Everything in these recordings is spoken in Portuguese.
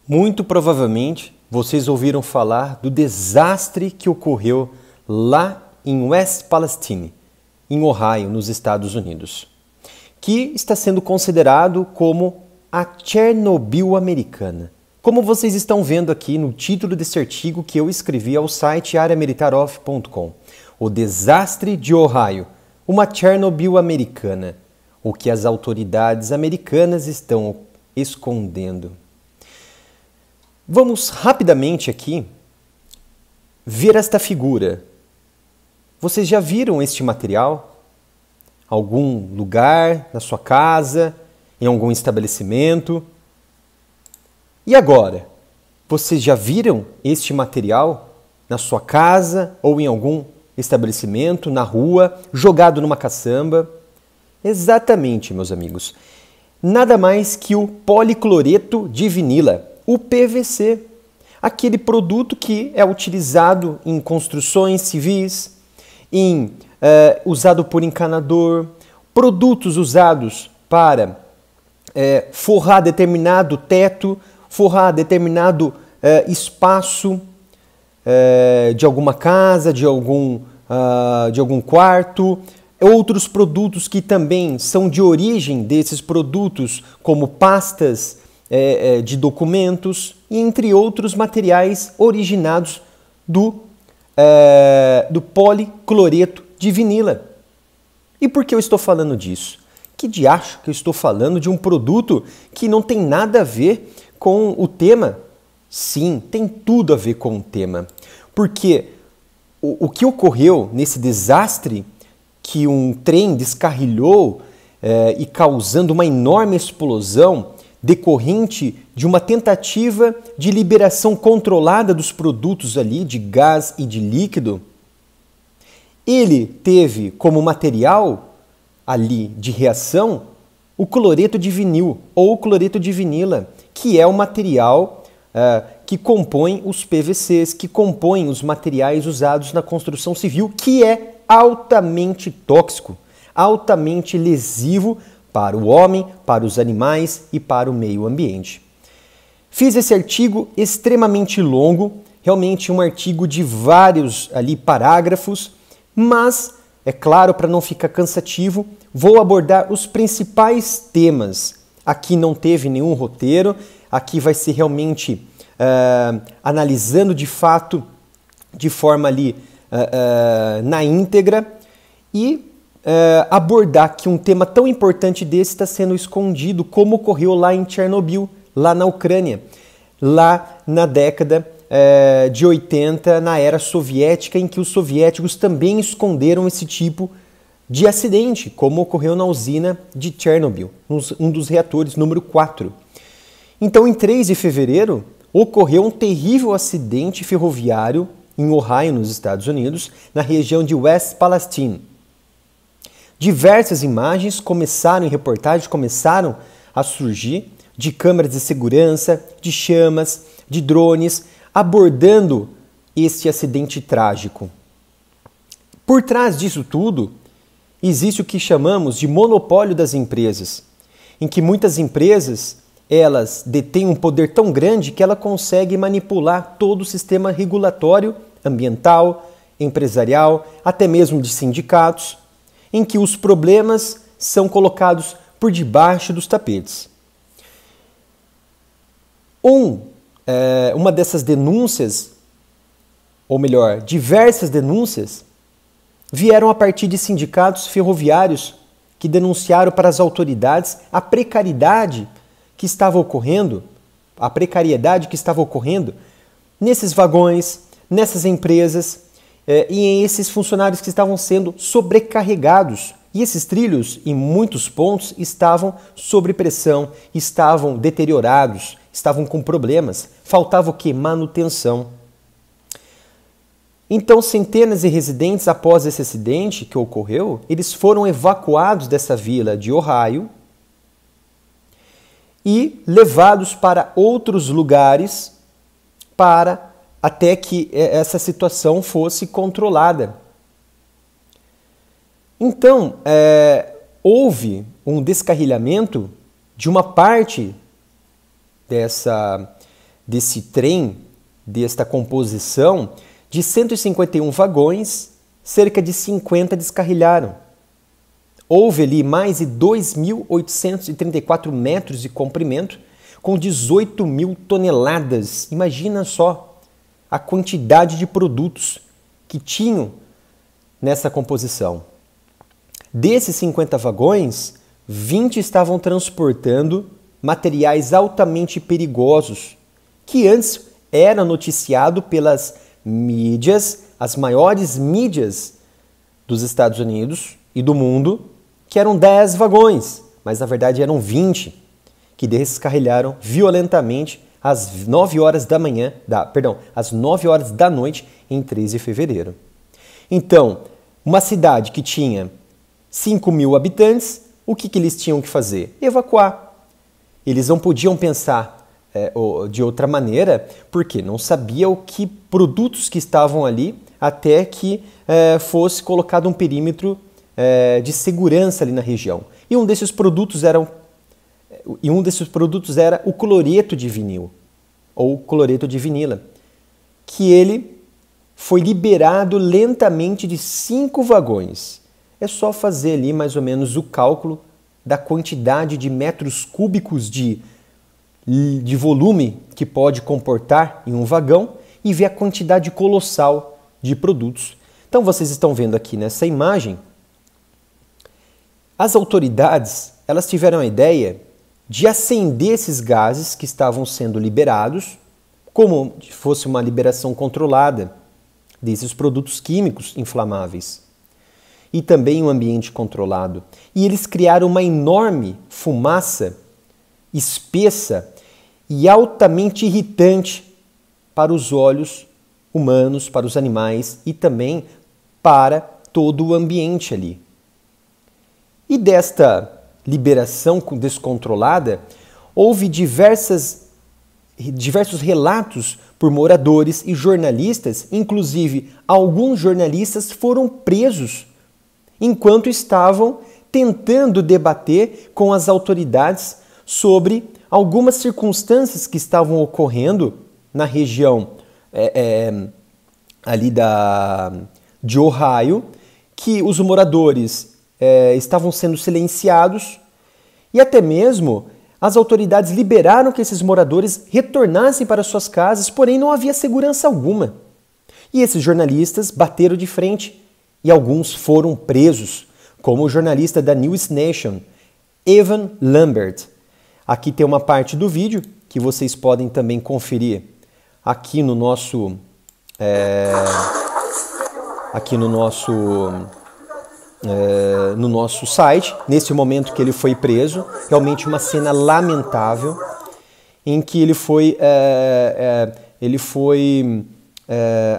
Muito provavelmente vocês ouviram falar do desastre que ocorreu lá em West Palestine, em Ohio, nos Estados Unidos, que está sendo considerado como a Chernobyl americana. Como vocês estão vendo aqui no título desse artigo que eu escrevi ao site areamilitaroff.com. O desastre de Ohio, uma Chernobyl americana, o que as autoridades americanas estão escondendo. Vamos rapidamente aqui ver esta figura. Vocês já viram este material? Algum lugar, na sua casa, em algum estabelecimento? E agora? Vocês já viram este material na sua casa ou em algum estabelecimento, na rua, jogado numa caçamba? Exatamente, meus amigos. Nada mais que o policloreto de vinila, o PVC. Aquele produto que é utilizado em construções civis, usado por encanador, produtos usados para forrar determinado teto, forrar determinado espaço de alguma casa, de algum quarto. Outros produtos que também são de origem desses produtos, como pastas de documentos, e entre outros materiais originados do policloreto de vinila. E por que eu estou falando disso? Que diacho que eu estou falando de um produto que não tem nada a ver com o tema? Sim, tem tudo a ver com o tema. Porque o que ocorreu nesse desastre, que um trem descarrilhou e causando uma enorme explosão decorrente de uma tentativa de liberação controlada dos produtos ali, de gás e de líquido, ele teve como material ali de reação o cloreto de vinil ou o cloreto de vinila, que é o material que compõe os PVCs, que compõe os materiais usados na construção civil, que é altamente tóxico, altamente lesivo para o homem, para os animais e para o meio ambiente. Fiz esse artigo extremamente longo, realmente um artigo de vários ali parágrafos, mas, é claro, para não ficar cansativo, vou abordar os principais temas. Aqui não teve nenhum roteiro, aqui vai ser realmente analisando de fato, de forma ali na íntegra, e abordar que um tema tão importante desse está sendo escondido, como ocorreu lá em Chernobyl, lá na Ucrânia, lá na década de 80, na era soviética, em que os soviéticos também esconderam esse tipo de acidente, como ocorreu na usina de Chernobyl, um dos reatores, número 4. Então, em 3 de fevereiro, ocorreu um terrível acidente ferroviário em Ohio, nos Estados Unidos, na região de West Palestine. Diversas imagens em reportagens começaram a surgir de câmeras de segurança, de chamas, de drones, abordando este acidente trágico. Por trás disso tudo, existe o que chamamos de monopólio das empresas, em que muitas empresas elas detêm um poder tão grande que ela consegue manipular todo o sistema regulatório, ambiental, empresarial, até mesmo de sindicatos, em que os problemas são colocados por debaixo dos tapetes. Uma dessas denúncias, ou melhor, diversas denúncias, vieram a partir de sindicatos ferroviários que denunciaram para as autoridades a precariedade que estava ocorrendo, nesses vagões, nessas empresas, e em esses funcionários que estavam sendo sobrecarregados. E esses trilhos, em muitos pontos, estavam sob pressão, estavam deteriorados, estavam com problemas. Faltava o quê? Manutenção. Então, centenas de residentes, após esse acidente que ocorreu, eles foram evacuados dessa vila de Ohio e levados para outros lugares até que essa situação fosse controlada. Então, houve um descarrilhamento de uma parte desse trem, desta composição, de 151 vagões, cerca de 50 descarrilharam. Houve ali mais de 2.834 metros de comprimento, com 18.000 toneladas. Imagina só a quantidade de produtos que tinham nessa composição. Desses 50 vagões, 20 estavam transportando materiais altamente perigosos, que antes era noticiado pelas mídias, as maiores mídias dos Estados Unidos e do mundo, que eram 10 vagões, mas na verdade eram 20, que descarrilharam violentamente às 9 horas da manhã, às 9 horas da noite em 3 de fevereiro. Então, uma cidade que tinha 5.000 habitantes, o que eles tinham que fazer? Evacuar. Eles não podiam pensar de outra maneira, porque não sabia o que produtos que estavam ali até que fosse colocado um perímetro de segurança ali na região. E um desses produtos era o cloreto de vinil, ou cloreto de vinila, que ele foi liberado lentamente de 5 vagões. É só fazer ali mais ou menos o cálculo da quantidade de metros cúbicos de volume que pode comportar em um vagão e ver a quantidade colossal de produtos. Então vocês estão vendo aqui nessa imagem, as autoridades elas tiveram a ideia de acender esses gases que estavam sendo liberados, como se fosse uma liberação controlada desses produtos químicos inflamáveis. E também um ambiente controlado. E eles criaram uma enorme fumaça espessa e altamente irritante para os olhos humanos, para os animais e também para todo o ambiente ali. E desta liberação descontrolada, houve diversos relatos por moradores e jornalistas, inclusive alguns jornalistas foram presos enquanto estavam tentando debater com as autoridades sobre algumas circunstâncias que estavam ocorrendo na região ali de Ohio, que os moradores estavam sendo silenciados e até mesmo as autoridades liberaram que esses moradores retornassem para suas casas, porém não havia segurança alguma. E esses jornalistas bateram de frente e alguns foram presos, como o jornalista da News Nation, Evan Lambert. Aqui tem uma parte do vídeo que vocês podem também conferir aqui no nosso site, nesse momento que ele foi preso. Realmente uma cena lamentável em que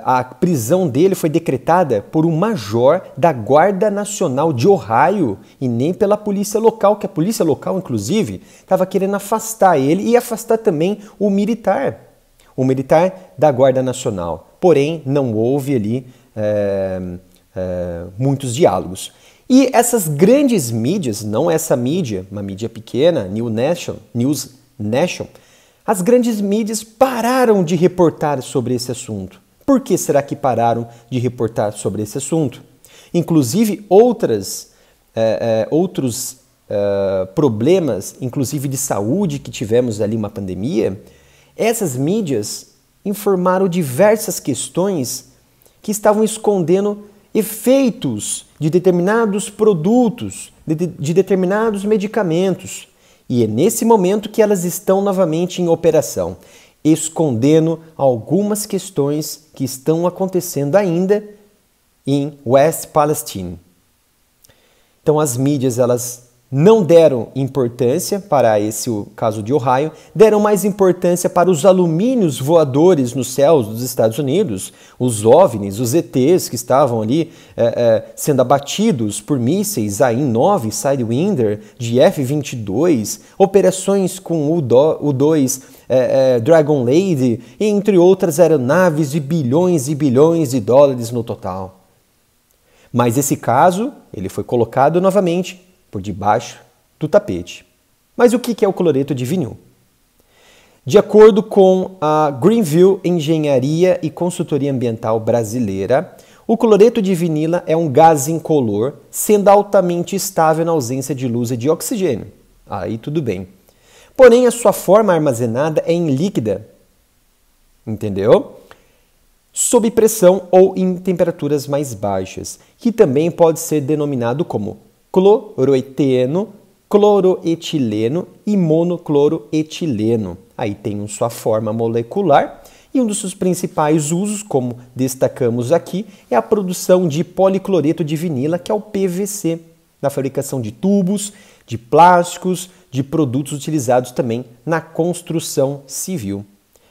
a prisão dele foi decretada por um major da Guarda Nacional de Ohio e nem pela polícia local, que a polícia local, inclusive, estava querendo afastar ele e afastar também o militar da Guarda Nacional. Porém, não houve ali muitos diálogos. E essas grandes mídias, não essa mídia, uma mídia pequena, News Nation, as grandes mídias pararam de reportar sobre esse assunto. Por que será que pararam de reportar sobre esse assunto? Inclusive outros problemas, inclusive de saúde que tivemos ali, uma pandemia, essas mídias informaram diversas questões que estavam escondendo efeitos de determinados produtos, de determinados medicamentos. E é nesse momento que elas estão novamente em operação, escondendo algumas questões que estão acontecendo ainda em West Palestine. Então as mídias elas não deram importância para o caso de Ohio, deram mais importância para os alumínios voadores nos céus dos Estados Unidos, os OVNIs, os ETs que estavam ali sendo abatidos por mísseis AIM-9, Sidewinder, de F-22, operações com U-2, Dragon Lady, entre outras aeronaves de bilhões e bilhões de dólares no total. Mas esse caso, ele foi colocado novamente por debaixo do tapete. Mas o que é o cloreto de vinil? De acordo com a Greenville Engenharia e Consultoria Ambiental Brasileira, o cloreto de vinila é um gás incolor, sendo altamente estável na ausência de luz e de oxigênio. Aí tudo bem. Porém, a sua forma armazenada é em líquida, entendeu? Sob pressão ou em temperaturas mais baixas, que também pode ser denominado como cloroeteno, cloroetileno e monocloroetileno. Aí tem sua forma molecular e um dos seus principais usos, como destacamos aqui, é a produção de policloreto de vinila, que é o PVC, na fabricação de tubos, de plásticos, de produtos utilizados também na construção civil.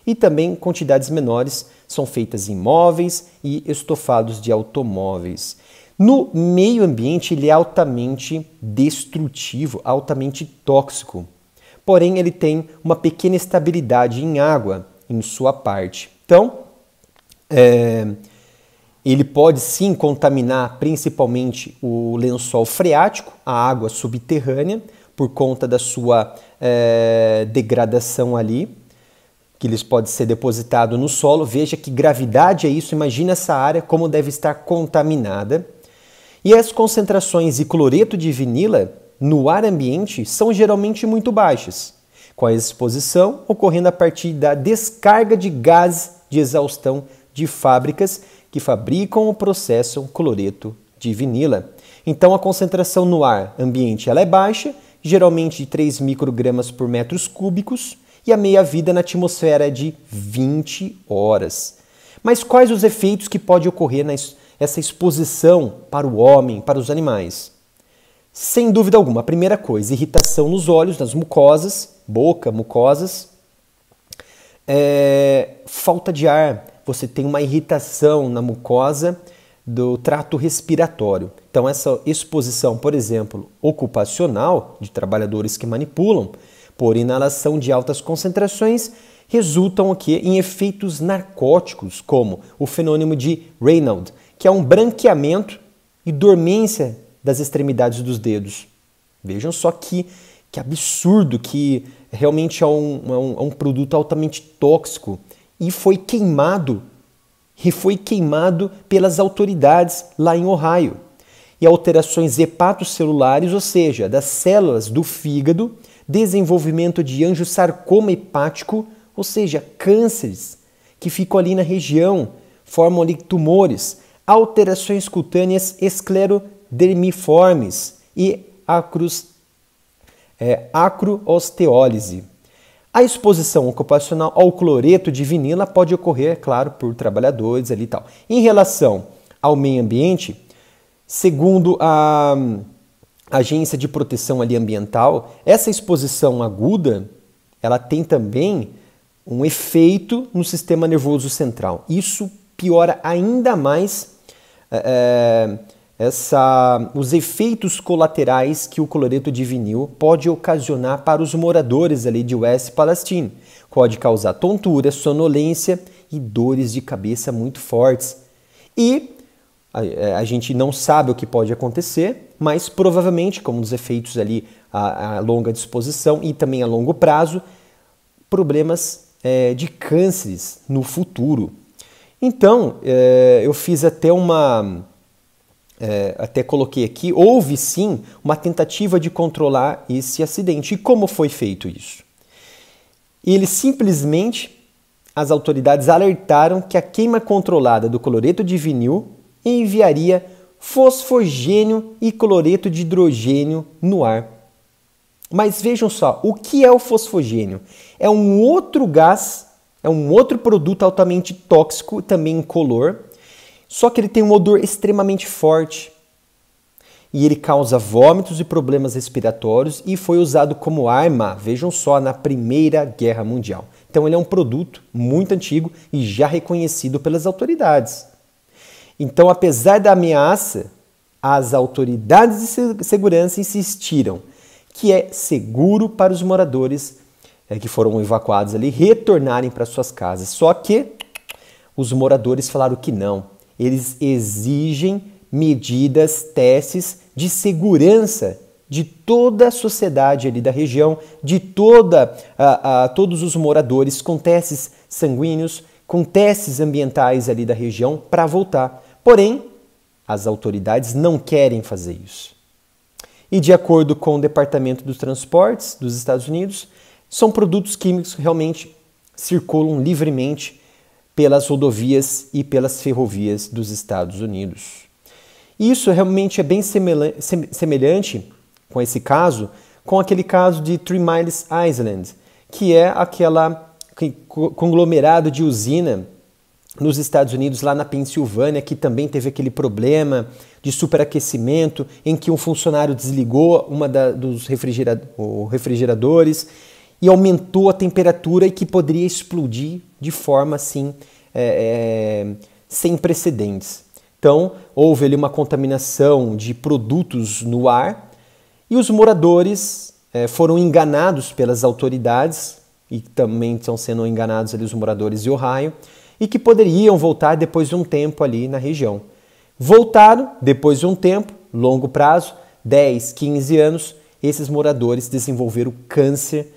E também quantidades menores são feitas em móveis e estofados de automóveis. No meio ambiente, ele é altamente destrutivo, altamente tóxico. Porém, ele tem uma pequena estabilidade em água em sua parte. Então, ele pode sim contaminar principalmente o lençol freático, a água subterrânea, por conta da sua degradação ali, que eles podem ser depositados no solo. Veja que gravidade é isso, imagina essa área como deve estar contaminada. E as concentrações de cloreto de vinila no ar ambiente são geralmente muito baixas, com a exposição ocorrendo a partir da descarga de gases de exaustão de fábricas que fabricam ou processam cloreto de vinila. Então a concentração no ar ambiente ela é baixa, geralmente de 3 microgramas por metros cúbicos, e a meia-vida na atmosfera é de 20 horas. Mas quais os efeitos que pode ocorrer nessa exposição para o homem, para os animais? Sem dúvida alguma, a primeira coisa, irritação nos olhos, nas mucosas, boca, mucosas, falta de ar, você tem uma irritação na mucosa do trato respiratório. Então essa exposição, por exemplo, ocupacional, de trabalhadores que manipulam, por inalação de altas concentrações, resultam aqui em efeitos narcóticos, como o fenômeno de Raynaud, que é um branqueamento e dormência das extremidades dos dedos. Vejam só que absurdo, que realmente é um produto altamente tóxico e foi queimado pelas autoridades lá em Ohio. E alterações hepatocelulares, ou seja, das células do fígado, desenvolvimento de angiosarcoma hepático, ou seja, cânceres que ficam ali na região, formam ali tumores, alterações cutâneas esclerodermiformes e acroosteólise. A exposição ocupacional ao cloreto de vinila pode ocorrer, é claro, por trabalhadores ali e tal. Em relação ao meio ambiente, segundo a Agência de Proteção ali ambiental, essa exposição aguda, ela tem também um efeito no sistema nervoso central. Isso piora ainda mais os efeitos colaterais que o cloreto de vinil pode ocasionar para os moradores ali de West Palestine. Pode causar tontura, sonolência e dores de cabeça muito fortes. E a gente não sabe o que pode acontecer, mas provavelmente, como os efeitos ali a longa disposição e também a longo prazo, problemas de cânceres no futuro. Então, eu fiz até até coloquei aqui, houve sim uma tentativa de controlar esse acidente. E como foi feito isso? As autoridades alertaram que a queima controlada do cloreto de vinil enviaria fosfogênio e cloreto de hidrogênio no ar. Mas vejam só, o que é o fosfogênio? É um outro gás, é um outro produto altamente tóxico, também incolor, só que ele tem um odor extremamente forte. E ele causa vômitos e problemas respiratórios e foi usado como arma, vejam só, na Primeira Guerra Mundial. Então ele é um produto muito antigo e já reconhecido pelas autoridades. Então, apesar da ameaça, as autoridades de segurança insistiram que é seguro para os moradores que foram evacuados ali retornarem para suas casas. Só que os moradores falaram que não. Eles exigem medidas, testes de segurança de toda a sociedade ali da região, de todos os moradores com testes sanguíneos, com testes ambientais ali da região para voltar. Porém, as autoridades não querem fazer isso. E de acordo com o Departamento dos Transportes dos Estados Unidos, são produtos químicos que realmente circulam livremente pelas rodovias e pelas ferrovias dos Estados Unidos. Isso realmente é bem semelhante com esse caso, com aquele caso de Three Miles Island, que é aquela conglomerado de usina nos Estados Unidos, lá na Pensilvânia, que também teve aquele problema de superaquecimento, em que um funcionário desligou dos refrigeradores e aumentou a temperatura e que poderia explodir de forma assim, sem precedentes. Então, houve ali uma contaminação de produtos no ar e os moradores foram enganados pelas autoridades, e também estão sendo enganados ali os moradores de Ohio, e que poderiam voltar depois de um tempo ali na região. Voltaram depois de um tempo, longo prazo, 10, 15 anos, esses moradores desenvolveram câncer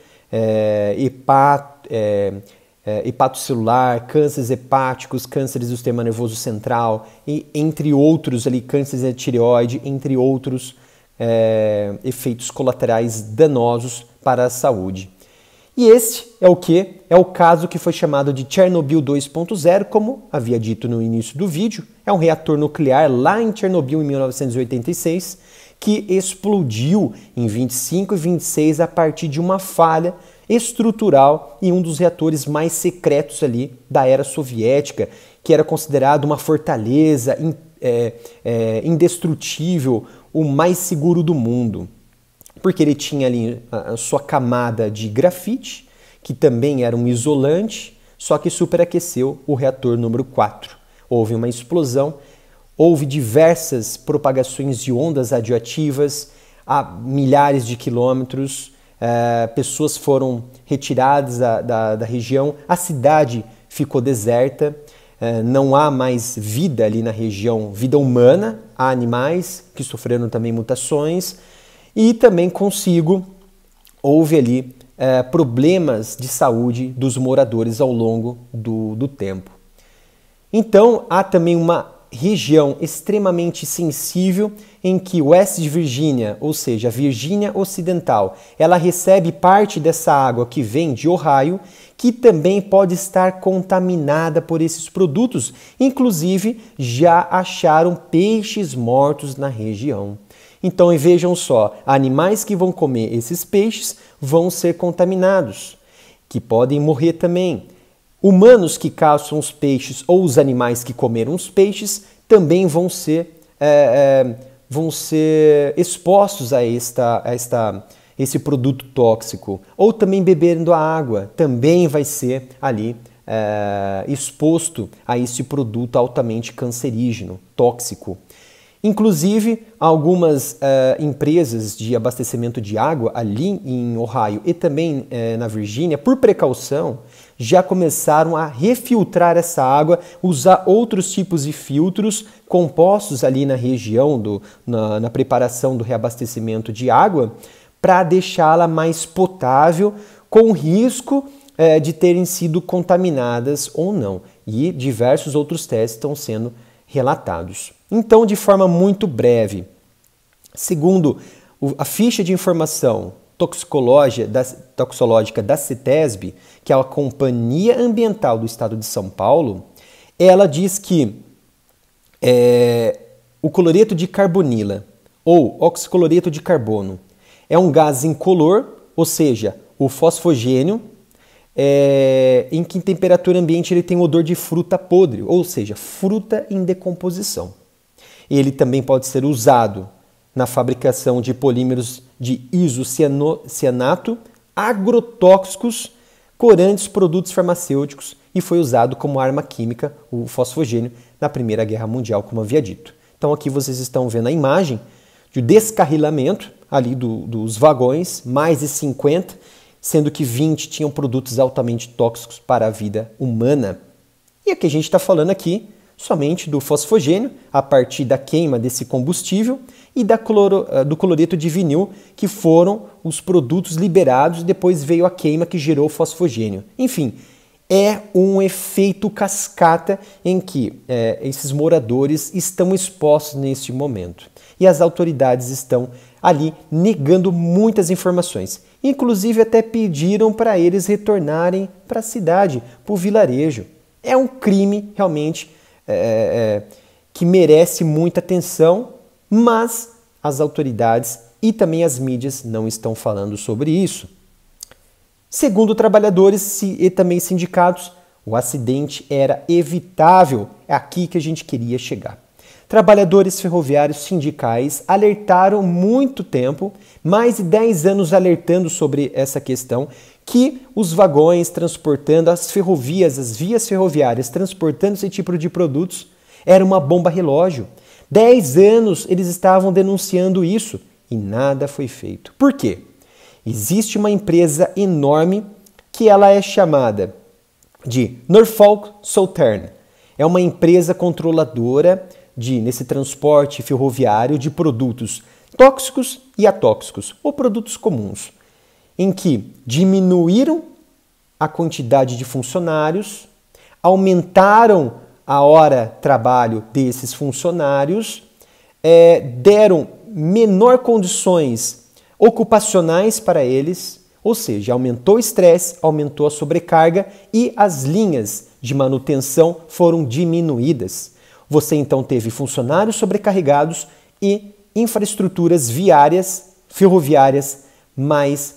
hepatocelular, cânceres hepáticos, cânceres do sistema nervoso central, e, entre outros, ali, cânceres da tireoide, entre outros efeitos colaterais danosos para a saúde. E este é o que? É o caso que foi chamado de Chernobyl 2.0, como havia dito no início do vídeo. É um reator nuclear lá em Chernobyl em 1986, que explodiu em 25 e 26 a partir de uma falha estrutural em um dos reatores mais secretos ali da era soviética, que era considerado uma fortaleza indestrutível, o mais seguro do mundo. Porque ele tinha ali a sua camada de grafite, que também era um isolante, só que superaqueceu o reator número 4. Houve uma explosão, houve diversas propagações de ondas radioativas a milhares de quilômetros, pessoas foram retiradas da região, a cidade ficou deserta, não há mais vida ali na região, vida humana, há animais que sofreram também mutações, e também consigo houve ali problemas de saúde dos moradores ao longo do tempo. Então há também uma região extremamente sensível em que West Virginia, ou seja, a Virgínia Ocidental, ela recebe parte dessa água que vem de Ohio, que também pode estar contaminada por esses produtos. Inclusive, já acharam peixes mortos na região. Então, vejam só, animais que vão comer esses peixes vão ser contaminados, que podem morrer também. Humanos que caçam os peixes ou os animais que comeram os peixes também vão ser expostos a esse produto tóxico. Ou também bebendo a água, também vai ser ali exposto a esse produto altamente cancerígeno, tóxico. Inclusive, algumas empresas de abastecimento de água ali em Ohio e também na Virgínia, por precaução, já começaram a refiltrar essa água, usar outros tipos de filtros compostos ali na região, na preparação do reabastecimento de água, para deixá-la mais potável, com risco de terem sido contaminadas ou não. E diversos outros testes estão sendo relatados. Então, de forma muito breve, segundo a ficha de informação toxicológica da CETESB, que é a Companhia Ambiental do Estado de São Paulo, ela diz que o cloreto de carbonila ou oxicloreto de carbono é um gás incolor, ou seja, o fosfogênio, em que em temperatura ambiente ele tem odor de fruta podre, ou seja, fruta em decomposição. Ele também pode ser usado na fabricação de polímeros de isocianato, agrotóxicos, corantes, produtos farmacêuticos e foi usado como arma química, o fosfogênio, na Primeira Guerra Mundial, como havia dito. Então aqui vocês estão vendo a imagem de descarrilamento ali dos vagões, mais de 50, sendo que 20 tinham produtos altamente tóxicos para a vida humana. E aqui a gente está falando aqui somente do fosfogênio, a partir da queima desse combustível, e do cloreto de vinil, que foram os produtos liberados, e depois veio a queima que gerou o fosfogênio. Enfim, é um efeito cascata em que esses moradores estão expostos neste momento. E as autoridades estão ali negando muitas informações. Inclusive até pediram para eles retornarem para a cidade, para o vilarejo. É um crime realmente que merece muita atenção, mas as autoridades e também as mídias não estão falando sobre isso. Segundo trabalhadores e também sindicatos, o acidente era evitável. É aqui que a gente queria chegar. Trabalhadores ferroviários sindicais alertaram muito tempo, mais de 10 anos alertando sobre essa questão, que os vagões transportando as ferrovias, as vias ferroviárias transportando esse tipo de produtos, era uma bomba relógio. 10 anos eles estavam denunciando isso e nada foi feito. Por quê? Existe uma empresa enorme que ela é chamada de Norfolk Southern. É uma empresa controladora nesse transporte ferroviário de produtos tóxicos e atóxicos, ou produtos comuns, em que diminuíram a quantidade de funcionários, aumentaram a hora de trabalho desses funcionários, deram menor condições ocupacionais para eles, ou seja, aumentou o estresse, aumentou a sobrecarga e as linhas de manutenção foram diminuídas. Você então teve funcionários sobrecarregados e infraestruturas viárias, ferroviárias mais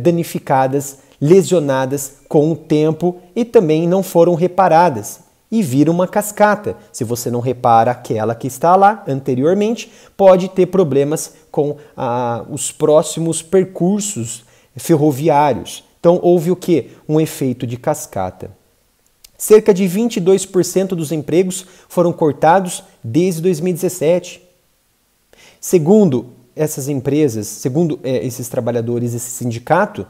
danificadas, lesionadas com o tempo e também não foram reparadas e viram uma cascata. Se você não repara aquela que está lá anteriormente, pode ter problemas com os próximos percursos ferroviários. Então houve o quê? Um efeito de cascata. Cerca de 22% dos empregos foram cortados desde 2017. Segundo essas empresas, segundo esses trabalhadores, esse sindicato,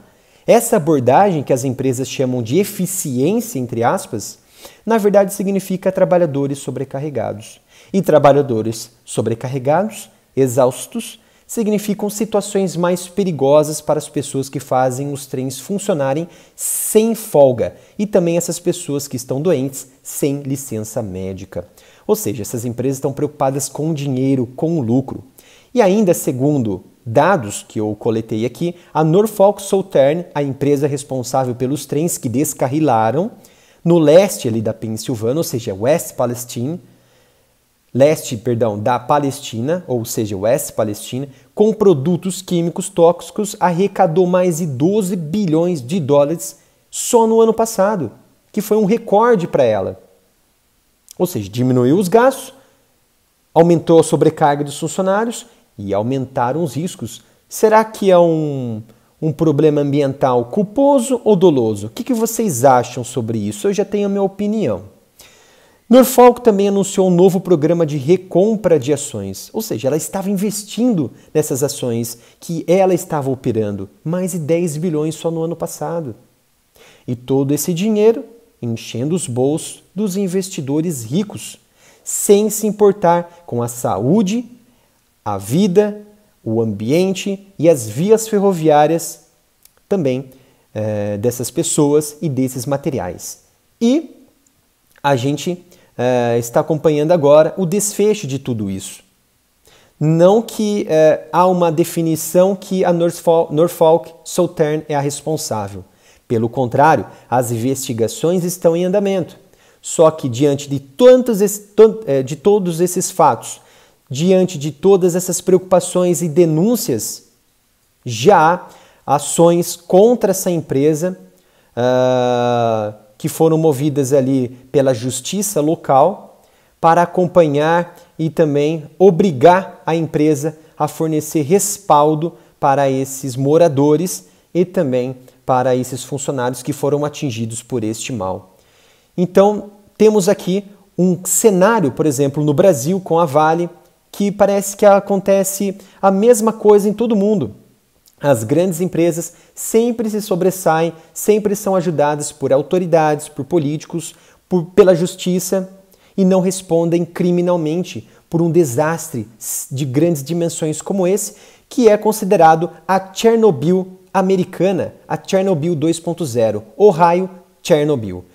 essa abordagem que as empresas chamam de eficiência, entre aspas, na verdade significa trabalhadores sobrecarregados. E trabalhadores sobrecarregados, exaustos, significam situações mais perigosas para as pessoas que fazem os trens funcionarem sem folga e também essas pessoas que estão doentes sem licença médica. Ou seja, essas empresas estão preocupadas com o dinheiro, com o lucro. E ainda, segundo dados que eu coletei aqui, a Norfolk Southern, a empresa responsável pelos trens que descarrilaram no leste ali da Pensilvânia, ou seja, da Palestina, ou seja, West Palestina, com produtos químicos tóxicos, arrecadou mais de 12 bilhões de dólares só no ano passado, que foi um recorde para ela. Ou seja, diminuiu os gastos, aumentou a sobrecarga dos funcionários e aumentaram os riscos. Será que é um problema ambiental culposo ou doloso? O que vocês acham sobre isso? Eu já tenho a minha opinião. Norfolk também anunciou um novo programa de recompra de ações, ou seja, ela estava investindo nessas ações que ela estava operando, mais de 10 bilhões só no ano passado. E todo esse dinheiro enchendo os bolsos dos investidores ricos, sem se importar com a saúde, a vida, o ambiente e as vias ferroviárias também dessas pessoas e desses materiais. E a gente está acompanhando agora o desfecho de tudo isso. Não que há uma definição que a Norfolk Southern é a responsável. Pelo contrário, as investigações estão em andamento. Só que diante de todos esses fatos, diante de todas essas preocupações e denúncias, já há ações contra essa empresa que foram movidas ali pela justiça local para acompanhar e também obrigar a empresa a fornecer respaldo para esses moradores e também para esses funcionários que foram atingidos por este mal. Então, temos aqui um cenário, por exemplo, no Brasil com a Vale, que parece que acontece a mesma coisa em todo mundo. As grandes empresas sempre se sobressaem, sempre são ajudadas por autoridades, por políticos, pela justiça e não respondem criminalmente por um desastre de grandes dimensões como esse, que é considerado a Chernobyl americana, a Chernobyl 2.0, o raio Chernobyl.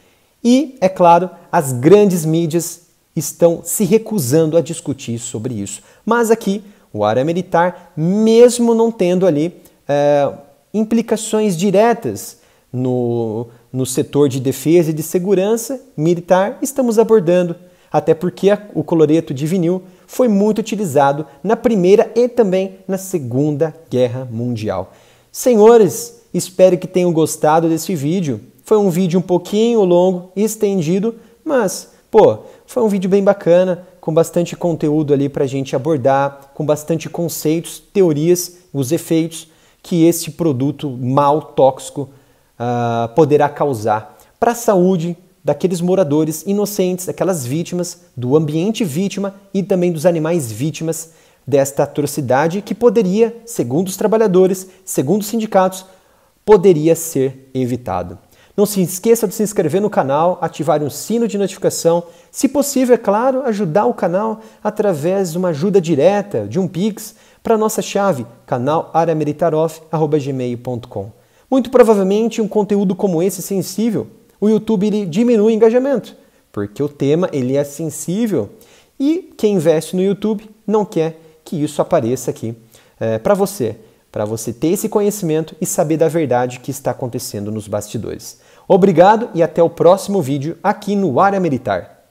E, é claro, as grandes mídias estão se recusando a discutir sobre isso. Mas aqui, o Área Militar, mesmo não tendo ali implicações diretas no setor de defesa e de segurança militar, estamos abordando, até porque o cloreto de vinil foi muito utilizado na Primeira e também na Segunda Guerra Mundial. Senhores, espero que tenham gostado desse vídeo. Foi um vídeo um pouquinho longo e estendido, mas, foi um vídeo bem bacana, com bastante conteúdo ali para a gente abordar, com bastante conceitos, teorias, os efeitos que esse produto mal tóxico poderá causar para a saúde daqueles moradores inocentes, aquelas vítimas, do ambiente vítima e também dos animais vítimas desta atrocidade que poderia, segundo os trabalhadores, segundo os sindicatos, poderia ser evitado. Não se esqueça de se inscrever no canal, ativar o sino de notificação, se possível, é claro, ajudar o canal através de uma ajuda direta, de um Pix, para a nossa chave, canalareamilitaroff@gmail.com. Muito provavelmente um conteúdo como esse sensível, o YouTube ele diminui o engajamento, porque o tema ele é sensível e quem investe no YouTube não quer que isso apareça aqui para você ter esse conhecimento e saber da verdade que está acontecendo nos bastidores. Obrigado e até o próximo vídeo aqui no Área Militar.